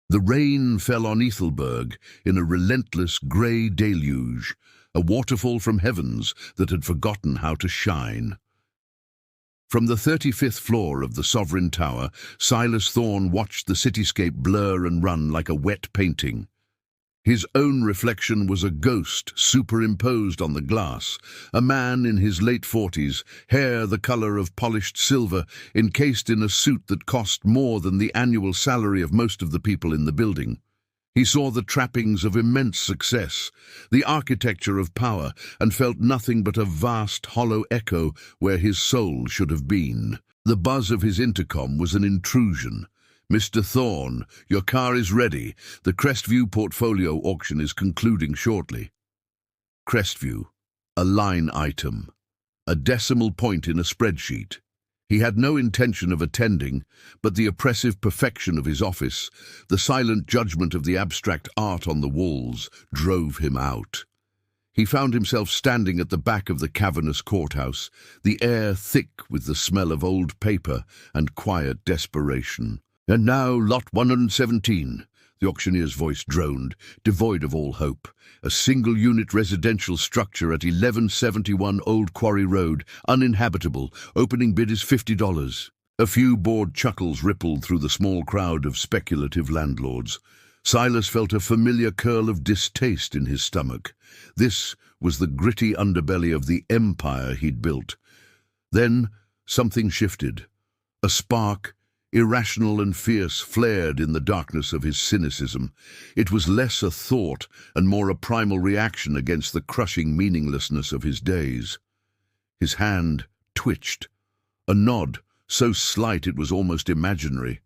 The rain fell on Ethelberg in a relentless grey deluge, a waterfall from heavens that had forgotten how to shine. From the 35th floor of the Sovereign Tower, Silas Thorne watched the cityscape blur and run like a wet painting. His own reflection was a ghost superimposed on the glass, a man in his late 40s, hair the color of polished silver, encased in a suit that cost more than the annual salary of most of the people in the building. He saw the trappings of immense success, the architecture of power, and felt nothing but a vast, hollow echo where his soul should have been. The buzz of his intercom was an intrusion. "Mr. Thorne, your car is ready. The Crestview portfolio auction is concluding shortly." Crestview, a line item, a decimal point in a spreadsheet. He had no intention of attending, but the oppressive perfection of his office, the silent judgment of the abstract art on the walls, drove him out. He found himself standing at the back of the cavernous courthouse, the air thick with the smell of old paper and quiet desperation. "And now, lot 117, the auctioneer's voice droned, devoid of all hope. A single-unit residential structure at 1171 Old Quarry Road, uninhabitable. Opening bid is $50. A few bored chuckles rippled through the small crowd of speculative landlords. Silas felt a familiar curl of distaste in his stomach. This was the gritty underbelly of the empire he'd built. Then something shifted. A spark, irrational and fierce, flared in the darkness of his cynicism. It was less a thought and more a primal reaction against the crushing meaninglessness of his days. His hand twitched, a nod so slight it was almost imaginary.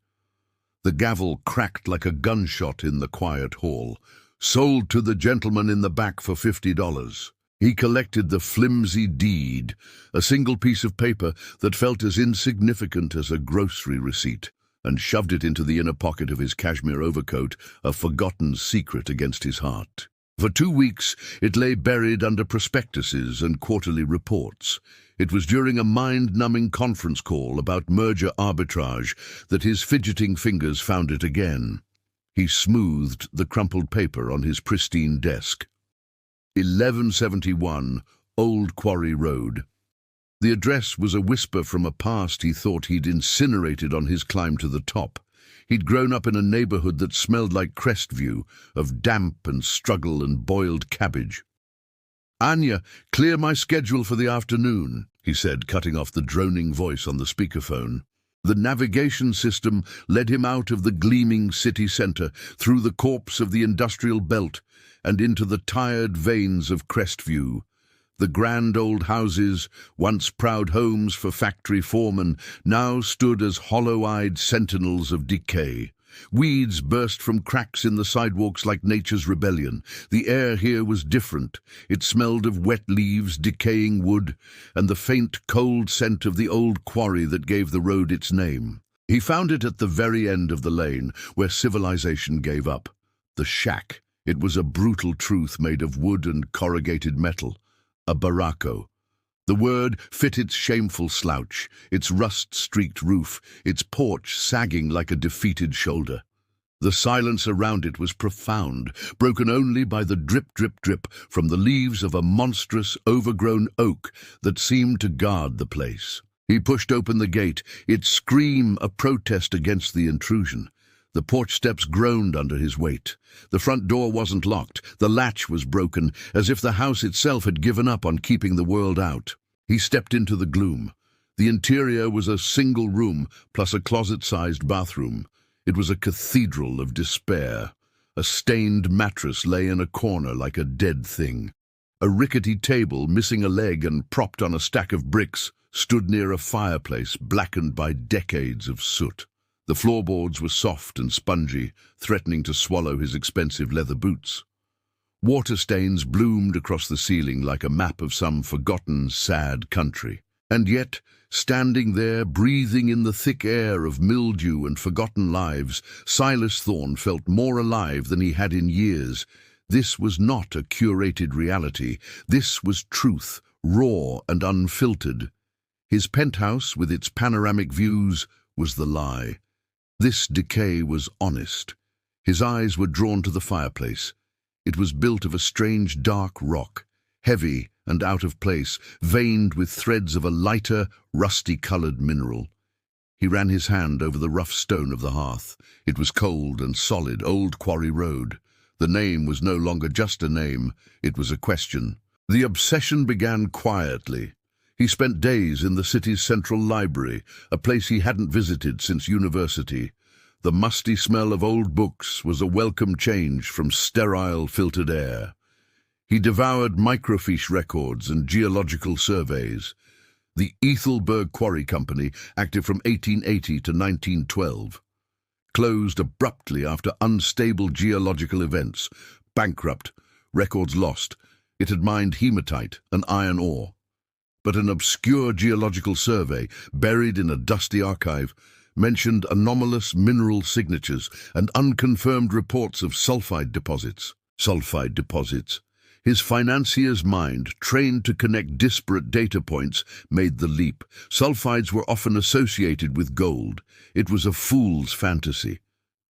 The gavel cracked like a gunshot in the quiet hall. "Sold to the gentleman in the back for $50. He collected the flimsy deed, a single piece of paper that felt as insignificant as a grocery receipt, and shoved it into the inner pocket of his cashmere overcoat, a forgotten secret against his heart. For 2 weeks, it lay buried under prospectuses and quarterly reports. It was during a mind-numbing conference call about merger arbitrage that his fidgeting fingers found it again. He smoothed the crumpled paper on his pristine desk. 1171 Old Quarry Road. The address was a whisper from a past he thought he'd incinerated on his climb to the top. He'd grown up in a neighborhood that smelled like Crestview, of damp and struggle and boiled cabbage. "Anya, clear my schedule for the afternoon," he said, cutting off the droning voice on the speakerphone. The navigation system led him out of the gleaming city center, through the corpse of the industrial belt, and into the tired veins of Crestview. The grand old houses, once proud homes for factory foremen, now stood as hollow-eyed sentinels of decay. Weeds burst from cracks in the sidewalks like nature's rebellion. The air here was different. It smelled of wet leaves, decaying wood, and the faint, cold scent of the old quarry that gave the road its name. He found it at the very end of the lane, where civilization gave up. The shack. It was a brutal truth made of wood and corrugated metal. A baracco. The word fit its shameful slouch, its rust-streaked roof, its porch sagging like a defeated shoulder. The silence around it was profound, broken only by the drip, drip, drip from the leaves of a monstrous, overgrown oak that seemed to guard the place. He pushed open the gate, its scream a protest against the intrusion. The porch steps groaned under his weight. The front door wasn't locked. The latch was broken, as if the house itself had given up on keeping the world out. He stepped into the gloom. The interior was a single room, plus a closet-sized bathroom. It was a cathedral of despair. A stained mattress lay in a corner like a dead thing. A rickety table, missing a leg and propped on a stack of bricks, stood near a fireplace blackened by decades of soot. The floorboards were soft and spongy, threatening to swallow his expensive leather boots. Water stains bloomed across the ceiling like a map of some forgotten, sad country. And yet, standing there, breathing in the thick air of mildew and forgotten lives, Silas Thorne felt more alive than he had in years. This was not a curated reality. This was truth, raw and unfiltered. His penthouse, with its panoramic views, was the lie. This decay was honest. His eyes were drawn to the fireplace. It was built of a strange dark rock, heavy and out of place, veined with threads of a lighter, rusty-colored mineral. He ran his hand over the rough stone of the hearth. It was cold and solid, Old Quarry Road. The name was no longer just a name, it was a question. The obsession began quietly. He spent days in the city's central library, a place he hadn't visited since university. The musty smell of old books was a welcome change from sterile, filtered air. He devoured microfiche records and geological surveys. The Ethelberg Quarry Company, active from 1880 to 1912, closed abruptly after unstable geological events. Bankrupt, records lost. It had mined hematite and iron ore. But an obscure geological survey, buried in a dusty archive, mentioned anomalous mineral signatures and unconfirmed reports of sulfide deposits. Sulfide deposits. His financier's mind, trained to connect disparate data points, made the leap. Sulfides were often associated with gold. It was a fool's fantasy.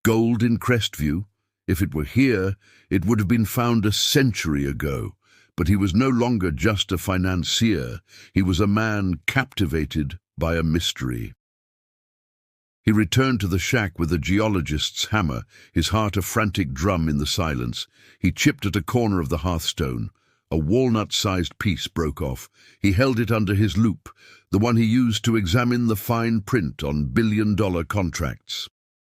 Gold in Crestview? If it were here, it would have been found a century ago. But he was no longer just a financier. He was a man captivated by a mystery. He returned to the shack with a geologist's hammer, his heart a frantic drum in the silence. He chipped at a corner of the hearthstone. A walnut-sized piece broke off. He held it under his loupe, the one he used to examine the fine print on billion-dollar contracts.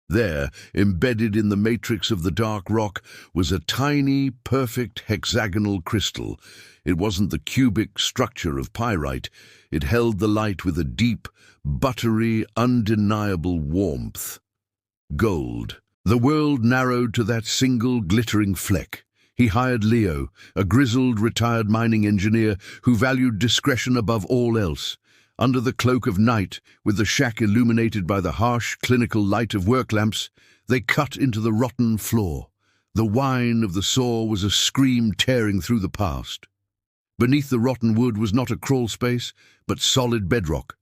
There, embedded in the matrix of the dark rock, was a tiny, perfect hexagonal crystal. It wasn't the cubic structure of pyrite. It held the light with a deep, buttery, undeniable warmth. Gold. The world narrowed to that single glittering fleck. He hired Leo, a grizzled, retired mining engineer who valued discretion above all else. Under the cloak of night, with the shack illuminated by the harsh, clinical light of work lamps, they cut into the rotten floor. The whine of the saw was a scream tearing through the past. Beneath the rotten wood was not a crawl space, but solid bedrock,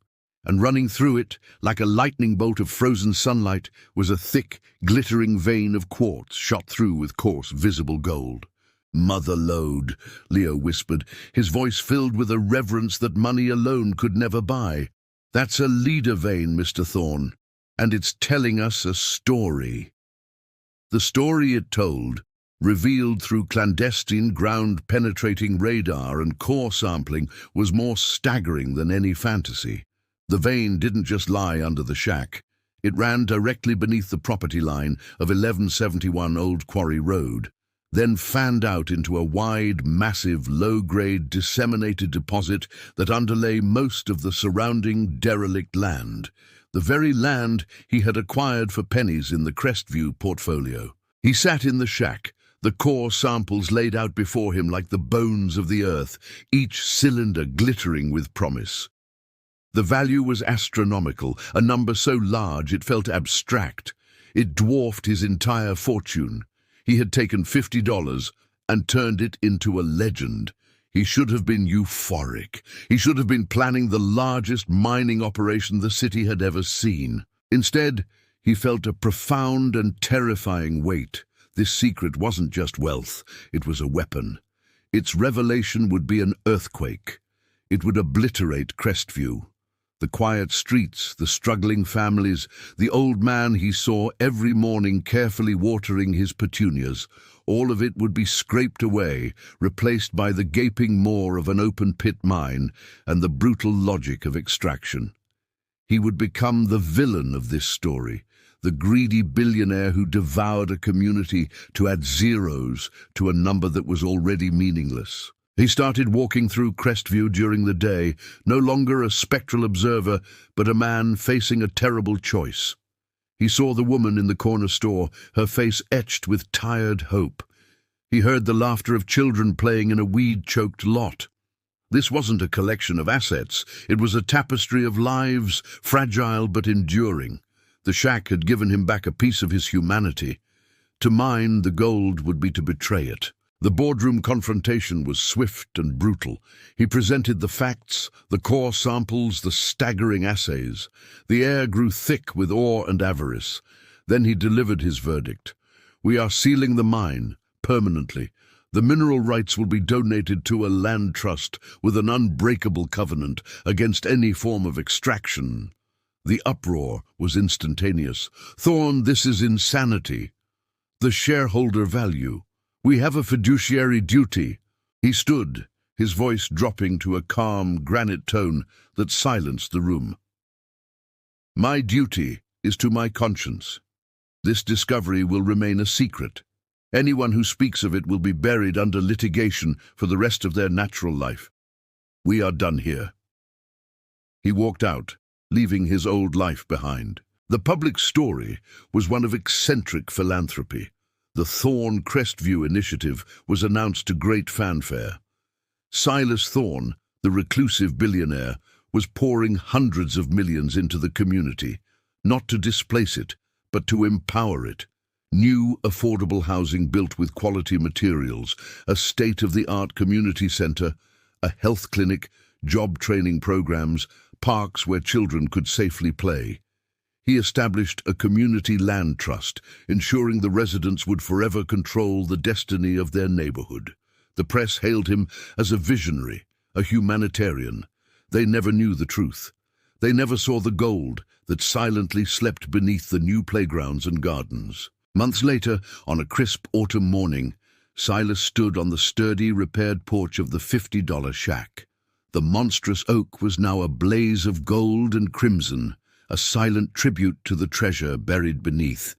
and running through it, like a lightning bolt of frozen sunlight, was a thick, glittering vein of quartz shot through with coarse, visible gold. "Mother lode," Leo whispered, his voice filled with a reverence that money alone could never buy. "That's a leader vein, Mr. Thorne, and it's telling us a story." The story it told, revealed through clandestine ground-penetrating radar and core sampling, was more staggering than any fantasy. The vein didn't just lie under the shack. It ran directly beneath the property line of 1171 Old Quarry Road, then fanned out into a wide, massive, low-grade, disseminated deposit that underlay most of the surrounding derelict land, the very land he had acquired for pennies in the Crestview portfolio. He sat in the shack, the core samples laid out before him like the bones of the earth, each cylinder glittering with promise. The value was astronomical, a number so large it felt abstract. It dwarfed his entire fortune. He had taken $50 and turned it into a legend. He should have been euphoric. He should have been planning the largest mining operation the city had ever seen. Instead, he felt a profound and terrifying weight. This secret wasn't just wealth, it was a weapon. Its revelation would be an earthquake. It would obliterate Crestview. The quiet streets, the struggling families, the old man he saw every morning carefully watering his petunias, all of it would be scraped away, replaced by the gaping maw of an open-pit mine and the brutal logic of extraction. He would become the villain of this story, the greedy billionaire who devoured a community to add zeros to a number that was already meaningless. He started walking through Crestview during the day, no longer a spectral observer, but a man facing a terrible choice. He saw the woman in the corner store, her face etched with tired hope. He heard the laughter of children playing in a weed-choked lot. This wasn't a collection of assets, it was a tapestry of lives, fragile but enduring. The shack had given him back a piece of his humanity. To mine the gold would be to betray it. The boardroom confrontation was swift and brutal. He presented the facts, the core samples, the staggering assays. The air grew thick with awe and avarice. Then he delivered his verdict. We are sealing the mine permanently. The mineral rights will be donated to a land trust with an unbreakable covenant against any form of extraction. The uproar was instantaneous. Thorne, this is insanity. The shareholder value. We have a fiduciary duty. He stood, his voice dropping to a calm, granite tone that silenced the room. My duty is to my conscience. This discovery will remain a secret. Anyone who speaks of it will be buried under litigation for the rest of their natural life. We are done here. He walked out, leaving his old life behind. The public story was one of eccentric philanthropy. The Thorne Crestview Initiative was announced to great fanfare. Silas Thorne, the reclusive billionaire, was pouring hundreds of millions into the community, not to displace it, but to empower it. New, affordable housing built with quality materials, a state-of-the-art community center, a health clinic, job training programs, parks where children could safely play. He established a community land trust, ensuring the residents would forever control the destiny of their neighborhood. The press hailed him as a visionary, a humanitarian. They never knew the truth. They never saw the gold that silently slept beneath the new playgrounds and gardens. Months later, on a crisp autumn morning, Silas stood on the sturdy, repaired porch of the $50 shack. The monstrous oak was now a blaze of gold and crimson, a silent tribute to the treasure buried beneath.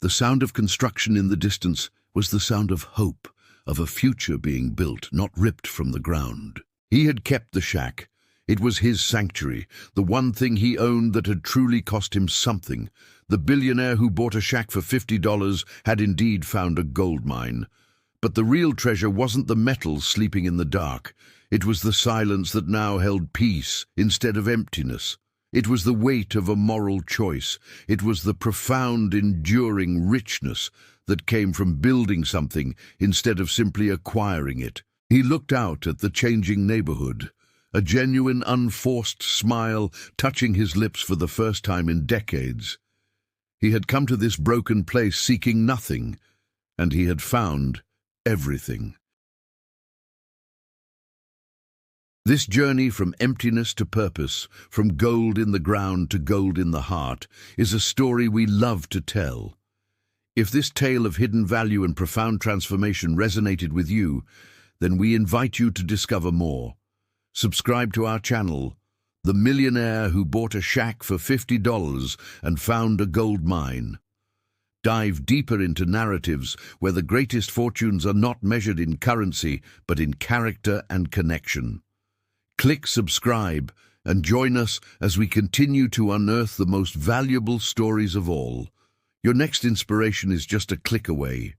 The sound of construction in the distance was the sound of hope, of a future being built, not ripped from the ground. He had kept the shack. It was his sanctuary, the one thing he owned that had truly cost him something. The billionaire who bought a shack for $50 had indeed found a gold mine. But the real treasure wasn't the metals sleeping in the dark. It was the silence that now held peace instead of emptiness. It was the weight of a moral choice. It was the profound, enduring richness that came from building something instead of simply acquiring it. He looked out at the changing neighborhood, a genuine, unforced smile touching his lips for the first time in decades. He had come to this broken place seeking nothing, and he had found everything. This journey from emptiness to purpose, from gold in the ground to gold in the heart, is a story we love to tell. If this tale of hidden value and profound transformation resonated with you, then we invite you to discover more. Subscribe to our channel, The Millionaire Who Bought a Shack for $50 and Found a Gold Mine. Dive deeper into narratives where the greatest fortunes are not measured in currency, but in character and connection. Click subscribe and join us as we continue to unearth the most valuable stories of all. Your next inspiration is just a click away.